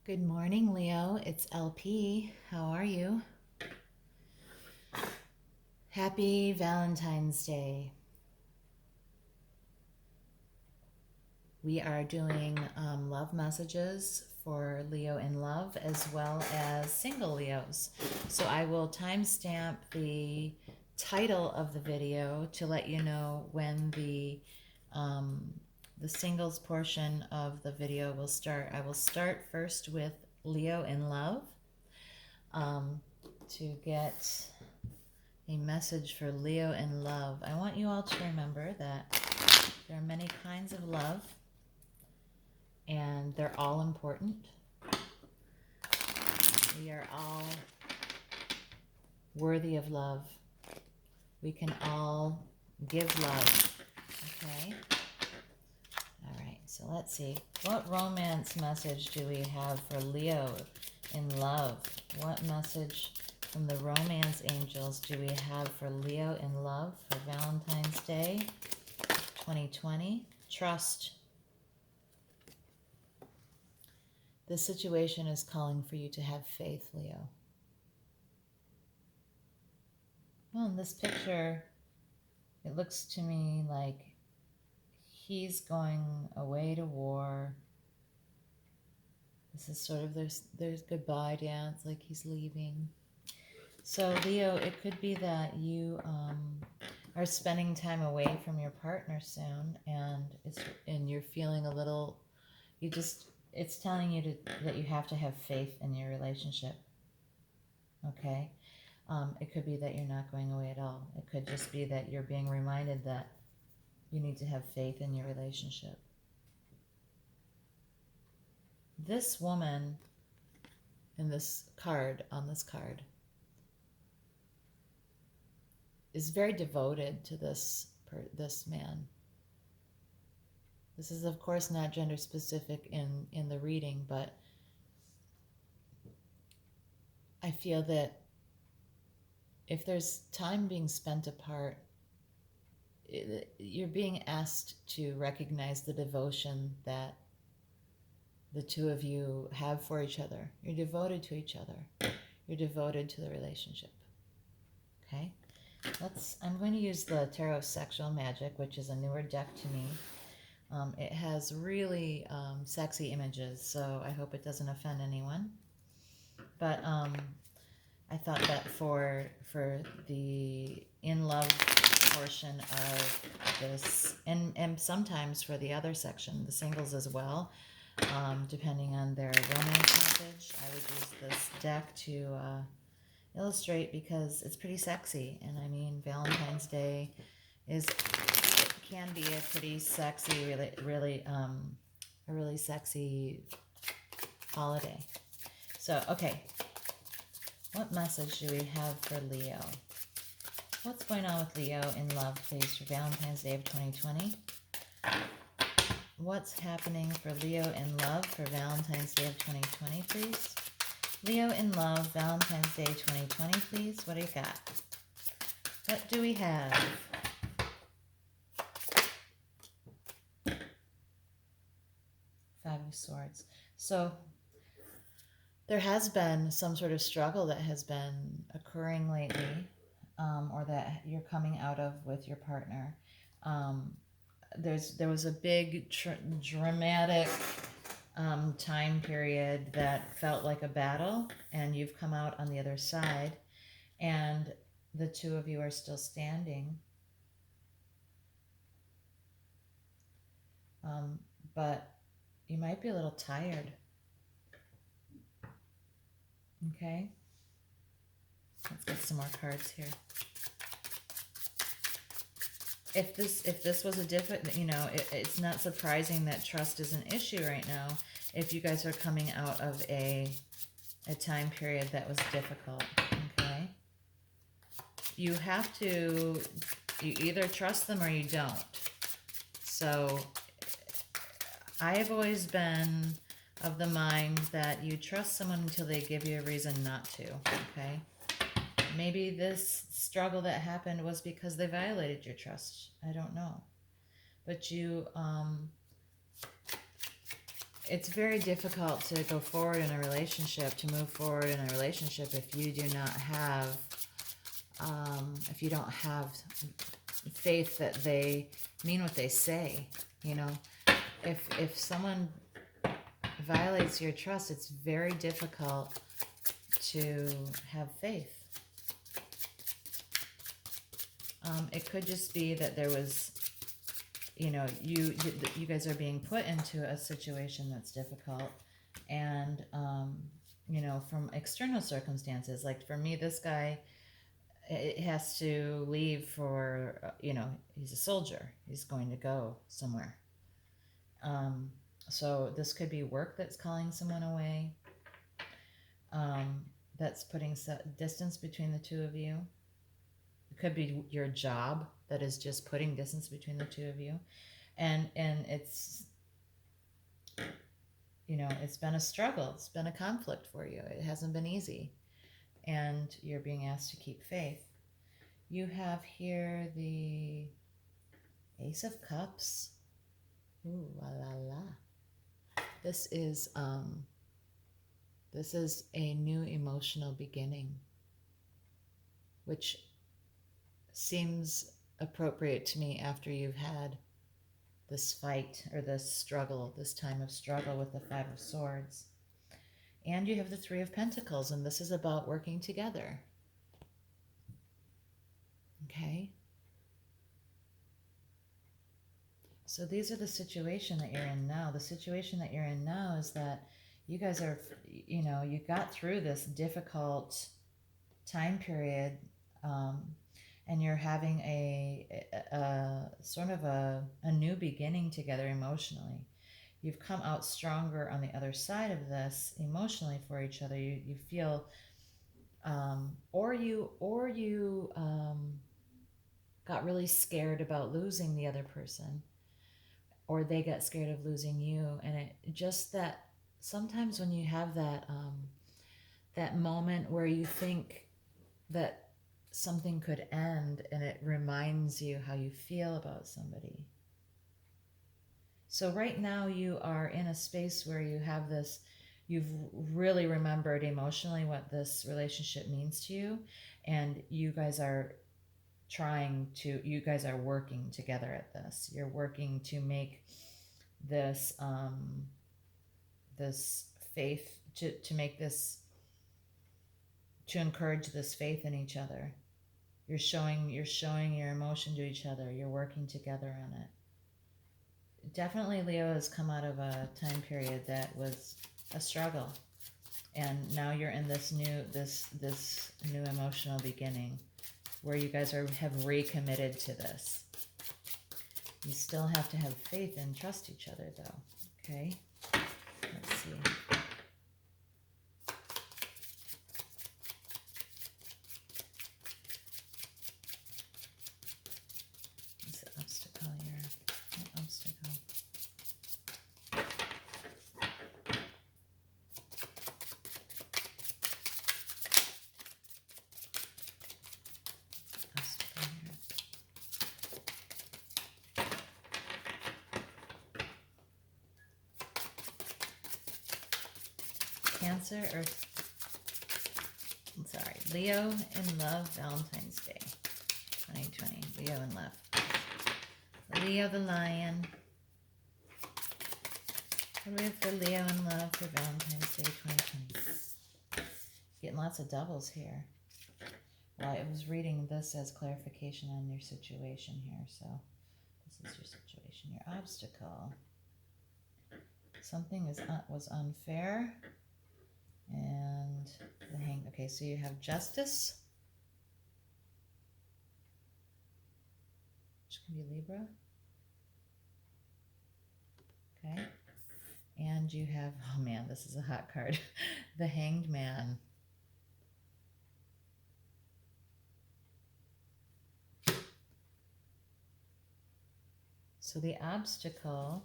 Good morning, Leo. It's LP. How are you? Happy Valentine's Day. We are doing love messages for Leo in love as well as single Leos. So I will timestamp the title of the video to let you know when the singles portion of the video will start. I will start first with Leo in love to get a message for Leo in love. I want you all to remember that there are many kinds of love and they're all important. We are all worthy of love. We can all give love. Okay? All right, so let's see. What romance message do we have for Leo in love? What message from the romance angels do we have for Leo in love for Valentine's Day 2020? Trust. This situation is calling for you to have faith, Leo. Well, in this picture, it looks to me like he's going away to war. This is sort of there's goodbye dance, like he's leaving. So Leo, it could be that you are spending time away from your partner soon, and you're feeling a little. It's telling you that you have to have faith in your relationship. Okay, it could be that you're not going away at all. It could just be that you're being reminded that you need to have faith in your relationship. This woman in this card, on this card, is very devoted to this man. This is, of course, not gender specific in the reading, but I feel that if there's time being spent apart, you're being asked to recognize the devotion that the two of you have for each other. You're devoted to each other. You're devoted to the relationship. Okay? I'm going to use the Tarot Sexual Magic, which is a newer deck to me. It has really sexy images, so I hope it doesn't offend anyone. But I thought that for the in love portion of this, and sometimes for the other section, the singles as well, depending on their romance message, I would use this deck to illustrate because it's pretty sexy. And I mean, Valentine's Day can be a pretty sexy, a really sexy holiday. So, okay, what message do we have for Leo? What's going on with Leo in love, please, for Valentine's Day of 2020? What's happening for Leo in love for Valentine's Day of 2020, please? Leo in love, Valentine's Day 2020, please. What do you got? What do we have? Five of Swords. So there has been some sort of struggle that has been occurring lately, or that you're coming out of with your partner. There was a big dramatic time period that felt like a battle, and you've come out on the other side, and the two of you are still standing. But you might be a little tired. Okay, let's get some more cards here. If this was a different, it's not surprising that trust is an issue right now. If you guys are coming out of a time period that was difficult, okay, you either trust them or you don't. So I have always been of the mind that you trust someone until they give you a reason not to, okay? Maybe this struggle that happened was because they violated your trust. I don't know. But it's very difficult to go forward in a relationship, to move forward in a relationship if you do not have, if you don't have faith that they mean what they say. You know, if someone violates your trust, it's very difficult to have faith. It could just be that there was, you know, you guys are being put into a situation that's difficult, and you know, from external circumstances. Like for me, this guy, it has to leave for, you know, he's a soldier. He's going to go somewhere. So this could be work that's calling someone away. That's putting distance between the two of you. It could be your job that is just putting distance between the two of you. And it's, you know, it's been a struggle. It's been a conflict for you. It hasn't been easy. And you're being asked to keep faith. You have here the Ace of Cups. Ooh, la la la. This is a new emotional beginning, which seems appropriate to me after you've had this fight or this struggle, this time of struggle with the Five of Swords. And you have the Three of Pentacles, and this is about working together. Okay? So these are the situation that you're in now. The situation that you're in now is that you guys are, you know, you got through this difficult time period, and you're having a sort of a new beginning together emotionally. You've come out stronger on the other side of this emotionally for each other. You feel, or you got really scared about losing the other person, or they got scared of losing you. And it just that sometimes when you have that that moment where you think that something could end, and it reminds you how you feel about somebody. So right now you are in a space where you have this, you've really remembered emotionally what this relationship means to you, and you guys are you guys are working together at this. You're working to make this this faith, to make this, to encourage this faith in each other. You're showing your emotion to each other. You're working together on it. Definitely Leo has come out of a time period that was a struggle, and now you're in this new emotional beginning where you guys have recommitted to this. You still have to have faith and trust each other though. Okay, let's see. What's the obstacle here? What obstacle? Cancer or, I'm sorry, Leo in love, Valentine's Day 2020. Leo in love. Leo the lion. What do we have for Leo in love for Valentine's Day 2020? Getting lots of doubles here. Well, I was reading this as clarification on your situation here, so this is your situation. Your obstacle. Something was unfair. And the hang. Okay, so you have justice, which can be Libra. Okay, and you have, oh man, this is a hot card, the Hanged Man. So the obstacle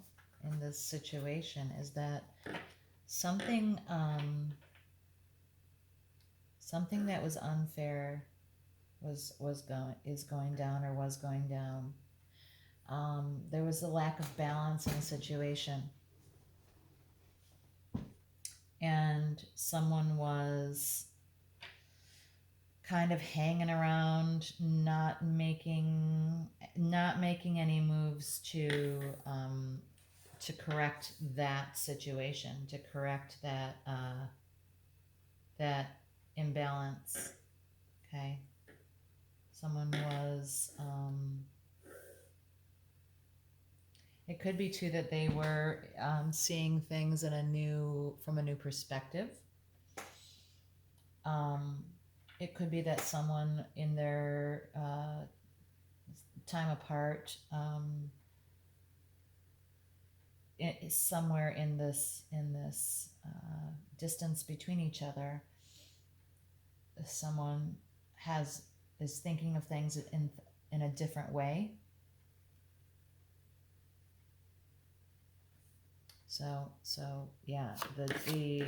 in this situation is that something something that was unfair is going down, or was going down. There was a lack of balance in the situation. and someone was kind of hanging around, not making any moves to correct that situation, to correct that that imbalance. Okay, someone was. It could be too that they were seeing things from a new perspective. It could be that someone in their time apart, somewhere in this distance between each other, someone is thinking of things in a different way. So yeah, the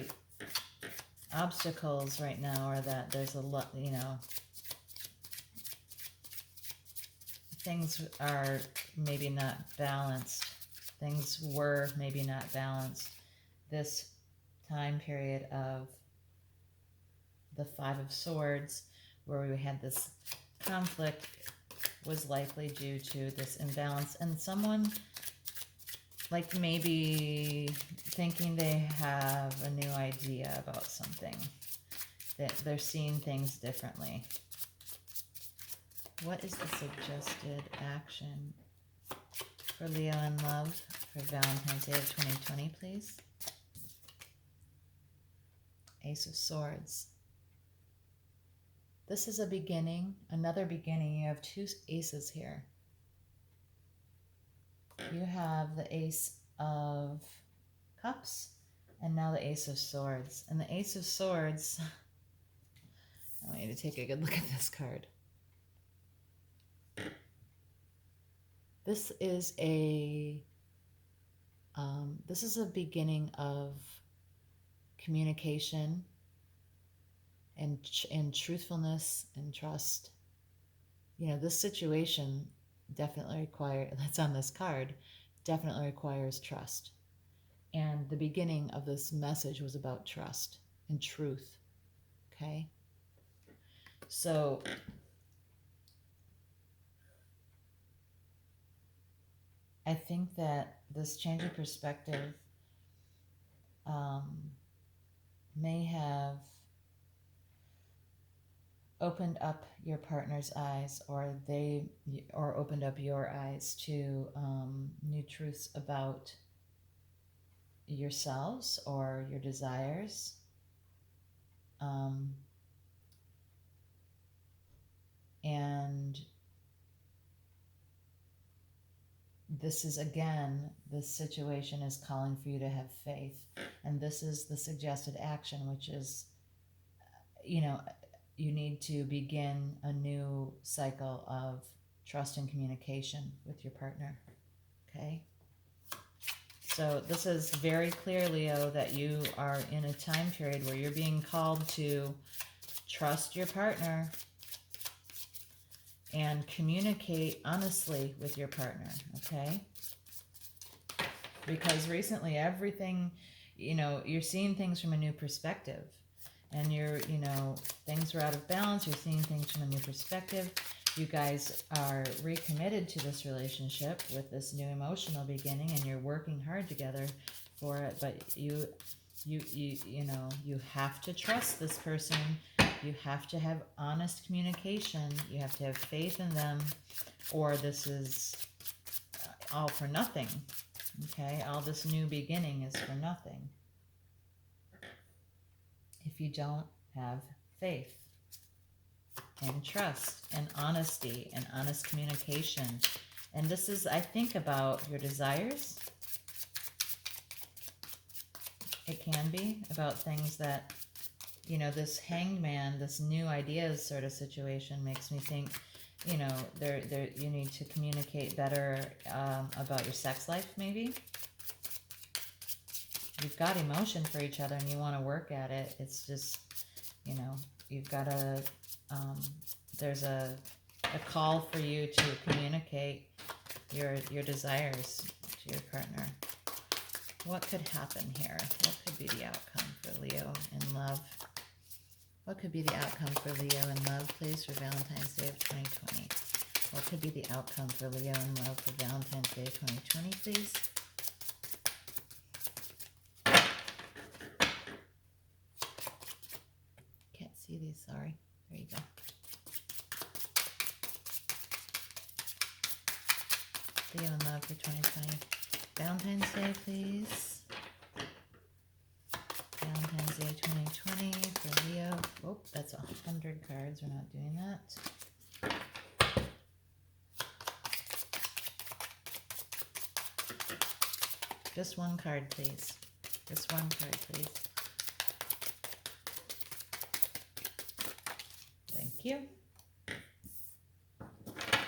obstacles right now are that there's a lot, things are maybe not balanced. Things were maybe not balanced. This time period of the Five of Swords, where we had this conflict, was likely due to this imbalance, and someone like maybe thinking they have a new idea about something, that they're seeing things differently. What is the suggested action for Leo in love for Valentine's Day of 2020, please? Ace of Swords. This is a beginning, another beginning. You have two aces here. You have the Ace of Cups and now the Ace of Swords. And the Ace of Swords, I want you to take a good look at this card. This is a beginning of communication and truthfulness and trust. This situation definitely that's on this card, definitely requires trust. And the beginning of this message was about trust and truth. Okay? So I think that this change of perspective may have opened up your partner's eyes, or opened up your eyes to new truths about yourselves or your desires. And this situation is calling for you to have faith. And this is the suggested action, which is, you need to begin a new cycle of trust and communication with your partner. Okay? So this is very clear, Leo, that you are in a time period where you're being called to trust your partner and communicate honestly with your partner, okay? Because recently everything, you're seeing things from a new perspective. And things are out of balance. You're seeing things from a new perspective. You guys are recommitted to this relationship with this new emotional beginning, and you're working hard together for it. But you have to trust this person. You have to have honest communication. You have to have faith in them, or this is all for nothing. Okay, all this new beginning is for nothing if you don't have faith and trust and honesty and honest communication. And this is, I think, about your desires. It can be about things that, this hanged man, this new ideas sort of situation makes me think, you need to communicate better about your sex life, maybe. You've got emotion for each other and you want to work at it. It's just, you've got to, there's a call for you to communicate your desires to your partner. What could happen here? What could be the outcome for Leo in What could be the outcome for Leo in love, please, for Valentine's Day of 2020? What could be the outcome for Leo in love for Valentine's Day of 2020, please? Can't see these, sorry. There you go. Leo in love for 2020. Valentine's Day, please. Valentine's Day 2020 for Leo. Oh, that's 100 cards. We're not doing that. Just one card, please. Just one card, please. Thank you.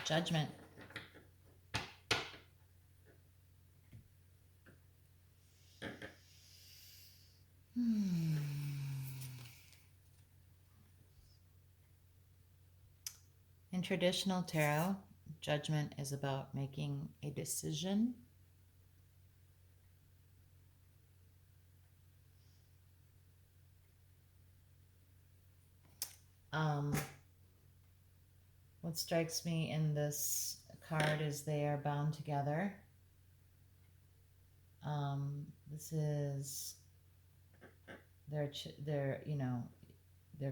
Judgment. In traditional tarot, judgment is about making a decision. What strikes me in this card is they are bound together. This is there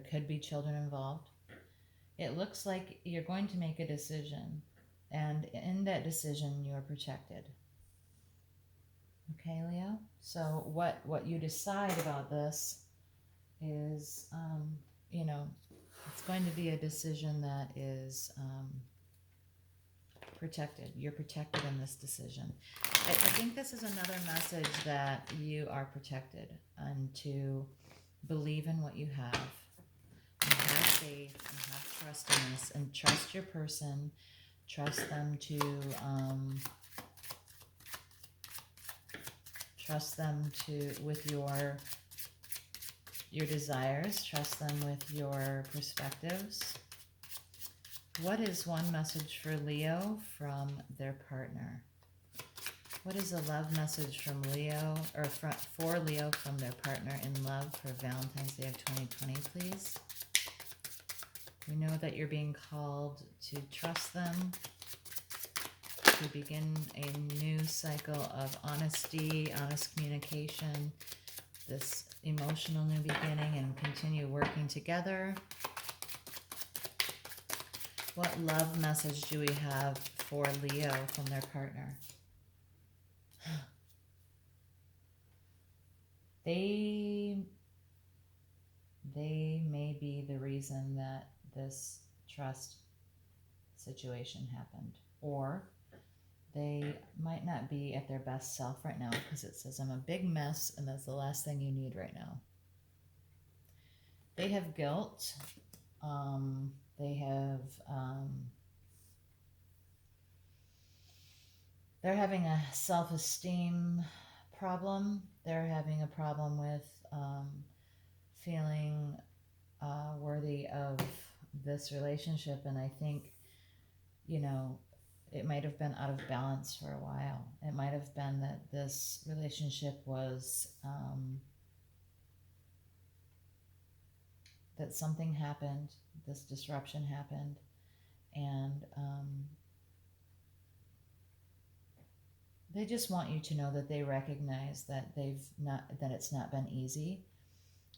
could be children involved. It looks like you're going to make a decision, and in that decision you are protected. Okay, Leo? So what you decide about this is, it's going to be a decision that is protected. You're protected in this decision. I think this is another message that you are protected, and to believe in what you have. And have faith and have trust in this, and trust your person. Trust them with your desires. Trust them with your perspectives. What is one message for Leo from their partner? What is a love message from Leo, or for Leo from their partner in love for Valentine's Day of 2020, please? We know that you're being called to trust them, to begin a new cycle of honesty, honest communication, this emotional new beginning, and continue working together. What love message do we have for Leo from their partner? They may be the reason that this trust situation happened, or they might not be at their best self right now, because it says, I'm a big mess, and that's the last thing you need right now. They have guilt. They're having a self-esteem problem. They're having a problem with feeling worthy of this relationship, and I think, it might have been out of balance for a while. It might have been that this relationship was that something happened, this disruption happened, and they just want you to know that they recognize that it's not been easy,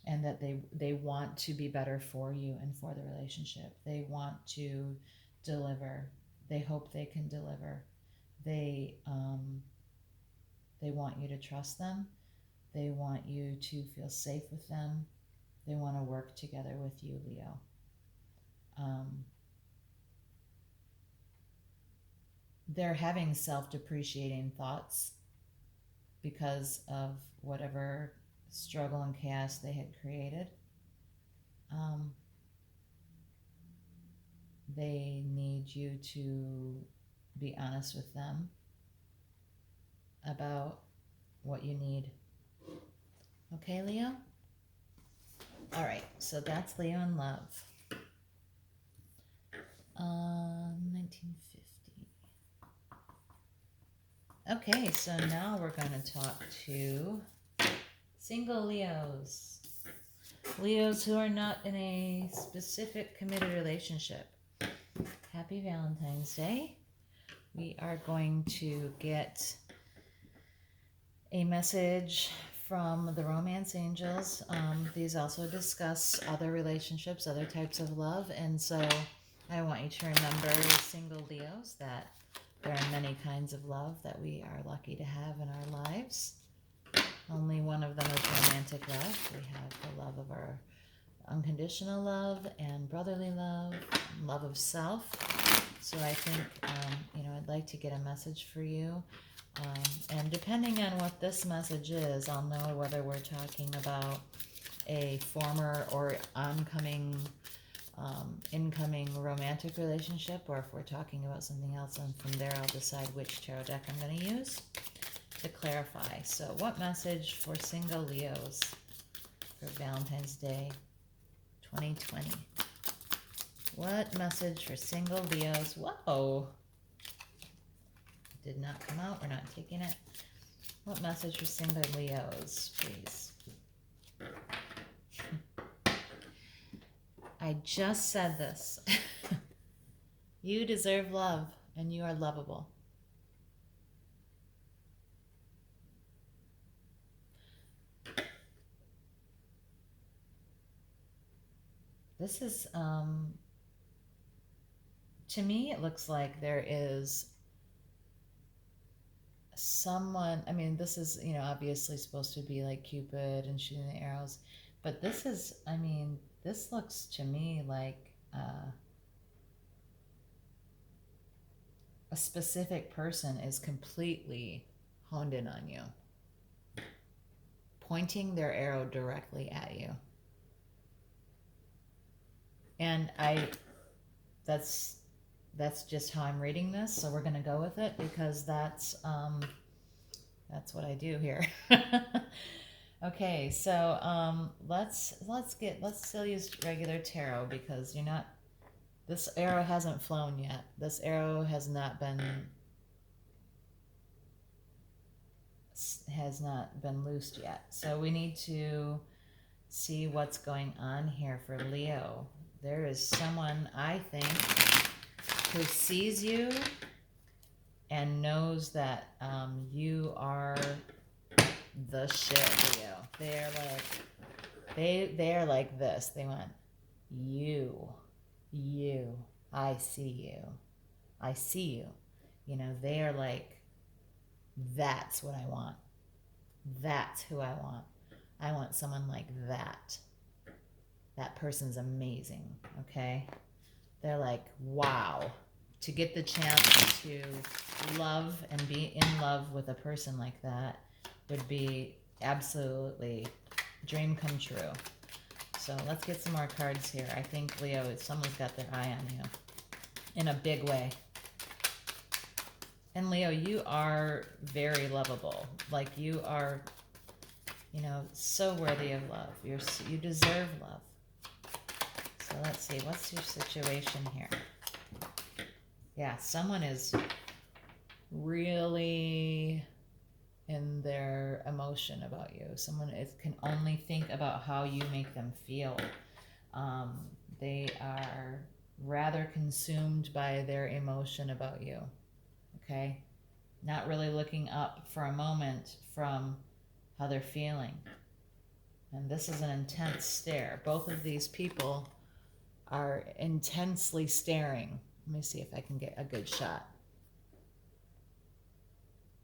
and that they want to be better for you and for the relationship. They want to deliver. They hope they can deliver. They want you to trust them. They want you to feel safe with them. They want to work together with you, Leo. They're having self-depreciating thoughts because of whatever struggle and chaos they had created. They need you to be honest with them about what you need. Okay, Leo? All right, so that's Leo in love. 1950. Okay, so now we're going to talk to single Leos. Leos who are not in a specific committed relationship, happy Valentine's Day. We are going to get a message from the romance angels. These also discuss other relationships, other types of love, and so I want you to remember, single Leos, that there are many kinds of love that we are lucky to have in our lives. Only one of them is romantic love. We have the love of our unconditional love and brotherly love, love of self. So I think, I'd like to get a message for you. And depending on what this message is, I'll know whether we're talking about a former or incoming romantic relationship, or if we're talking about something else, and from there I'll decide which tarot deck I'm going to use to clarify. So what message for single Leos for Valentine's Day 2020? What message for single Leos? Whoa! Did not come out. We're not taking it. What message for single Leos, please? I just said this. You deserve love, and you are lovable. This is, to me, it looks like there is someone, this is, obviously supposed to be like Cupid and shooting the arrows, but this is, this looks to me like a specific person is completely honed in on you, pointing their arrow directly at you. And that's just how I'm reading this, so we're going to go with it, because that's what I do here. Okay, so let's still use regular tarot, because this arrow hasn't flown yet. This arrow has not been loosed yet. So we need to see what's going on here for Leo. There is someone, I think, who sees you and knows that you are the shit, Leo. They're like this. They want you. I see you. They are like, that's what I want. That's who I want. I want someone like that. That person's amazing, okay? They're like, wow. To get the chance to love and be in love with a person like that would be absolutely dream come true. So let's get some more cards here. I think, Leo, someone's got their eye on you in a big way. And Leo, you are very lovable. Like, you are, so worthy of love. You deserve love. So let's see, what's your situation here? Yeah, someone is really in their emotion about you. Someone can only think about how you make them feel. They are rather consumed by their emotion about you. Okay? Not really looking up for a moment from how they're feeling. And this is an intense stare. Both of these people are intensely staring. Let me see if I can get a good shot.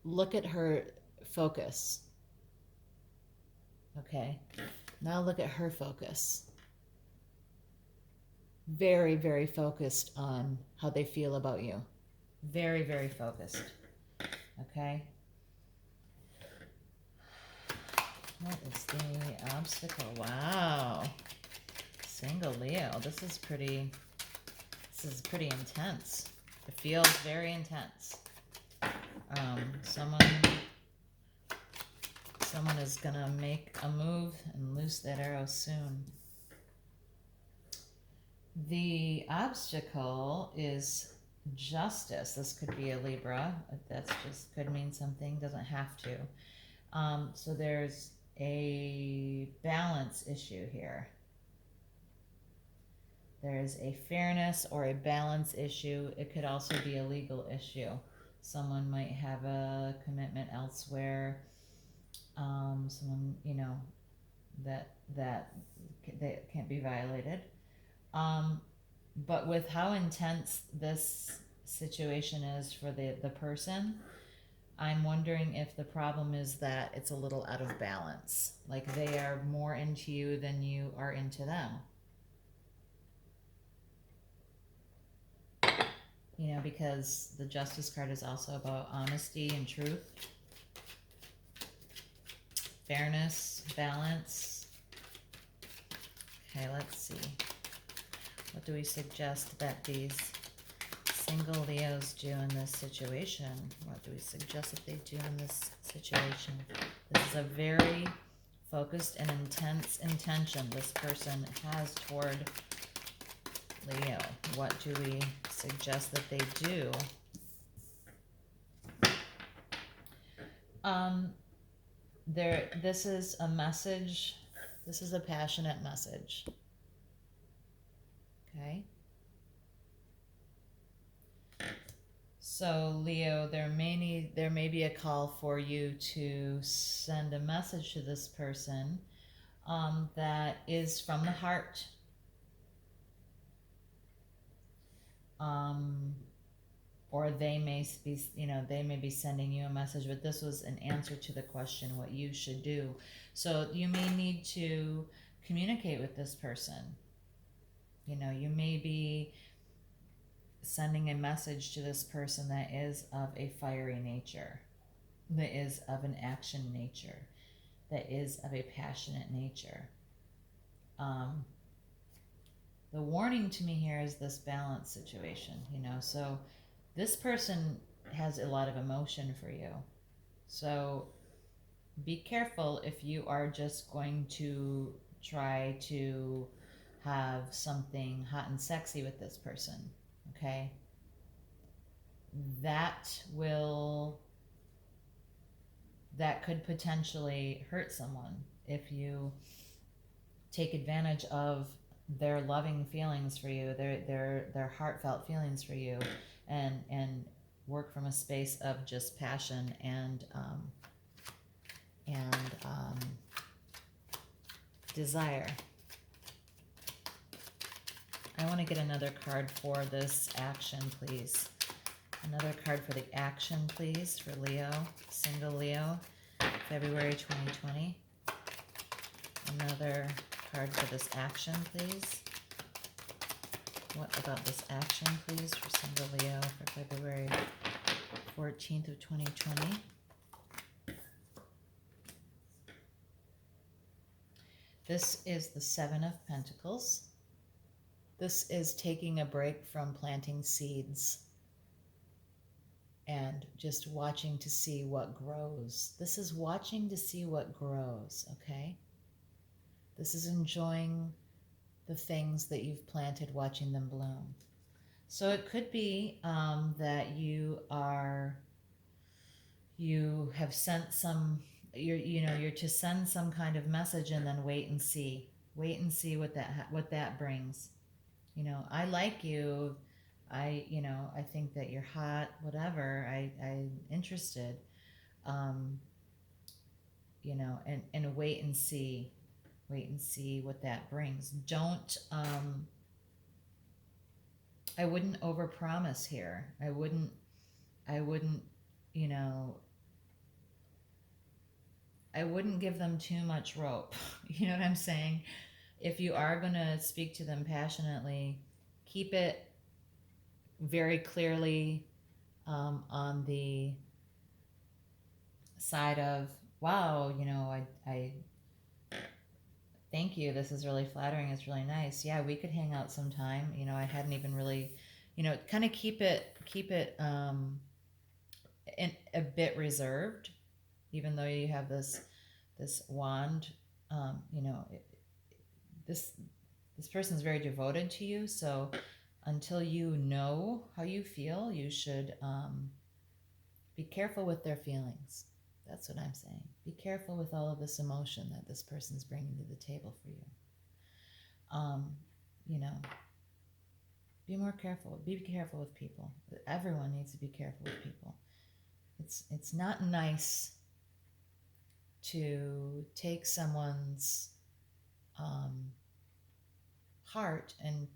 Look at her focus. Okay. Now look at her focus. Very, very focused on how they feel about you. Very, very focused. Okay. What is the obstacle? Wow. Single Leo. This is pretty intense. It feels very intense. Someone is gonna make a move and loose that arrow soon. The obstacle is justice. This could be a Libra. That's just could mean something. Doesn't have to. So there's a balance issue here. There is a fairness or a balance issue. It could also be a legal issue. Someone might have a commitment elsewhere. Someone, that can't be violated. But with how intense this situation is for the person, I'm wondering if the problem is that it's a little out of balance. Like they are more into you than you are into them. Because the Justice card is also about honesty and truth, fairness, balance. Okay, let's see. What do we suggest that these single Leos do in this situation? What do we suggest that they do in this situation? This is a very focused and intense intention this person has toward Leo. What do we suggest that they do? This is a message. This is a passionate message. Okay. So Leo, there may be a call for you to send a message to this person that is from the heart. Or they may be sending you a message, but this was an answer to the question what you should do. So you may need to communicate with this person. You may be sending a message to this person that is of a fiery nature, that is of an action nature, that is of a passionate nature. The warning to me here is this balance situation, so this person has a lot of emotion for you. So be careful if you are just going to try to have something hot and sexy with this person, okay? That could potentially hurt someone if you take advantage of their loving feelings for you, their heartfelt feelings for you, and work from a space of just passion and desire. I want to get another card for this action, please. Another card for the action, please, for Leo, single Leo, February 2020. Another card for this action, please. What about this action, please, for single Leo for February 14th of 2020? This is the Seven of Pentacles. This is taking a break from planting seeds and just watching to see what grows. This is watching to see what grows, okay? This is enjoying the things that you've planted, watching them bloom. So it could be that you have sent some, you're to send some kind of message and then wait and see what that brings. I like you. I think that you're hot, whatever. I'm interested. And wait and see what that brings. Don't, I wouldn't overpromise here. I wouldn't, I wouldn't give them too much rope. You know what I'm saying? If you are going to speak to them passionately, keep it very clearly on the side of, wow, I thank you. This is really flattering. It's really nice. Yeah, we could hang out sometime. I hadn't even really, kind of keep it a bit reserved, even though you have this wand. This person's very devoted to you. So until you know how you feel, you should be careful with their feelings. That's what I'm saying. Be careful with all of this emotion that this person's bringing to the table for you. Be more careful. Be careful with people. Everyone needs to be careful with people. It's not nice to take someone's heart and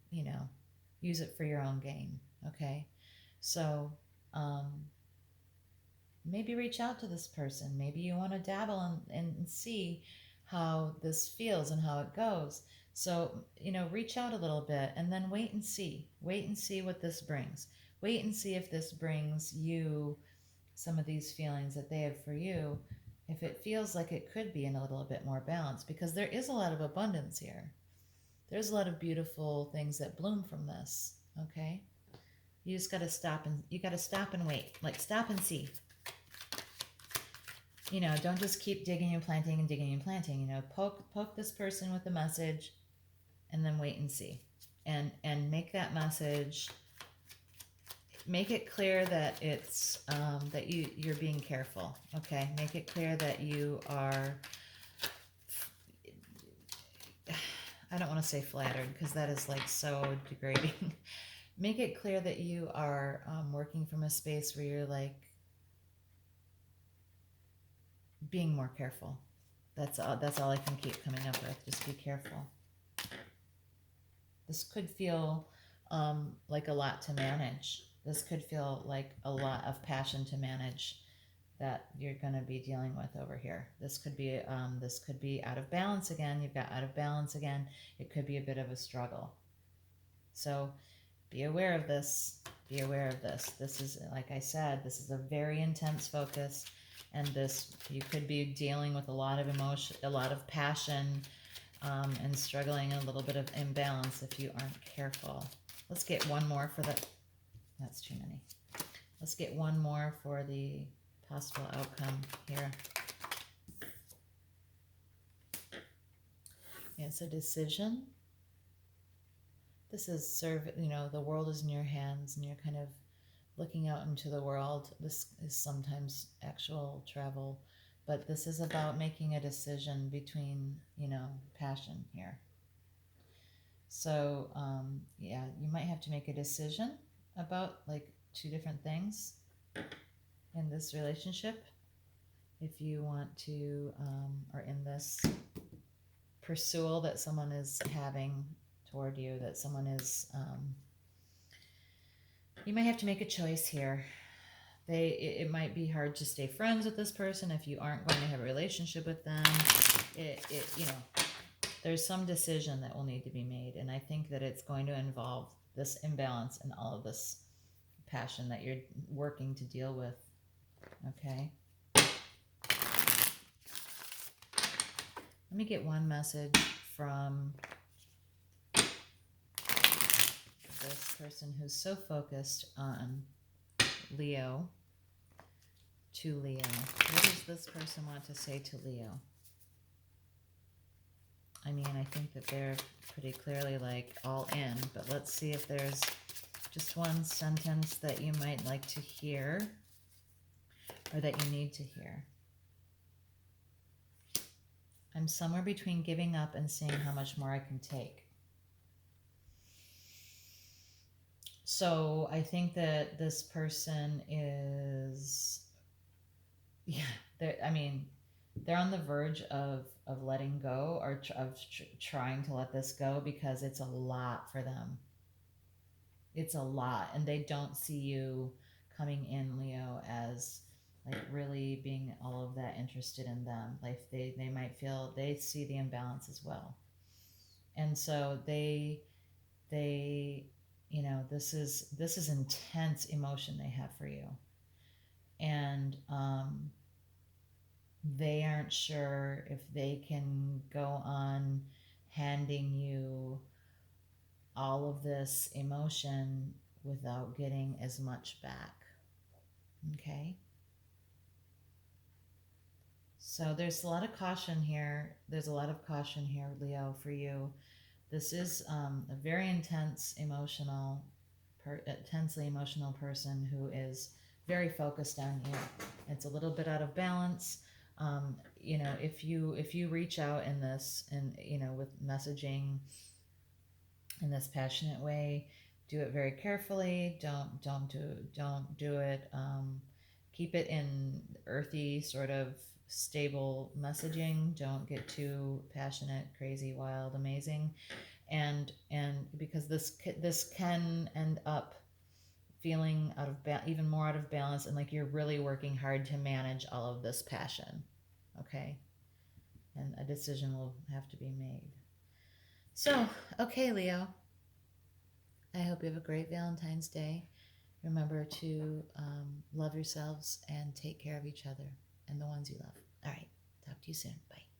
use it for your own gain. Okay, so maybe reach out to this person. Maybe you want to dabble and see how this feels and how it goes. So, reach out a little bit and then wait and see. Wait and see what this brings. Wait and see if this brings you some of these feelings that they have for you. If it feels like it could be in a little bit more balance, because there is a lot of abundance here. There's a lot of beautiful things that bloom from this. Okay? You just got to stop and wait. Like, stop and see. Don't just keep digging and planting and digging and planting. Poke this person with a message, and then wait and see, and make that message. Make it clear that it's that you're being careful. Okay, make it clear that you are. I don't want to say flattered, because that is like so degrading. Make it clear that you are working from a space where you're like being more careful. That's all I can keep coming up with. Just be careful. This could feel like a lot to manage. This could feel like a lot of passion to manage that you're going to be dealing with over here. This could be out of balance again. You've got out of balance again. It could be a bit of a struggle. So be aware of this. Be aware of this. This is, like I said, this is a very intense focus, and you could be dealing with a lot of emotion, a lot of passion, and struggling a little bit of imbalance if you aren't careful. Let's get one more for the. That's too many. Let's get one more for the possible outcome here. It's a decision. This is the world is in your hands, and you're kind of looking out into the world. This is sometimes actual travel, but this is about making a decision between, passion here. So, you might have to make a decision about like two different things in this relationship. If you want to, or in this pursuit that someone is having toward you, that someone is, you might have to make a choice here. It might be hard to stay friends with this person if you aren't going to have a relationship with them. There's some decision that will need to be made, and I think that it's going to involve this imbalance and all of this passion that you're working to deal with. Okay. Let me get one message from this person who's so focused on Leo to Leo. What does this person want to say to Leo? I mean, I think that they're pretty clearly like all in, but let's see if there's just one sentence that you might like to hear, or that you need to hear. I'm somewhere between giving up and seeing how much more I can take. So I think that this person is, they're on the verge of letting go, or trying to let this go, because it's a lot for them. It's a lot, and they don't see you coming in, Leo, as like really being all of that interested in them. Like they might feel they see the imbalance as well, and so they this is intense emotion they have for you, and they aren't sure if they can go on handing you all of this emotion without getting as much back. Okay? So there's a lot of caution here. There's a lot of caution here, Leo, for you. This is a very intensely emotional person who is very focused on you. It's a little bit out of balance. If you reach out in this, and with messaging in this passionate way, do it very carefully. Don't do it. Keep it in earthy, sort of stable messaging. Don't get too passionate, crazy, wild, amazing, and because this can end up feeling even more out of balance, and like you're really working hard to manage all of this passion. Okay, and a decision will have to be made. So, okay, Leo, I hope you have a great Valentine's Day. Remember to love yourselves and take care of each other and the ones you love. All right, talk to you soon. Bye.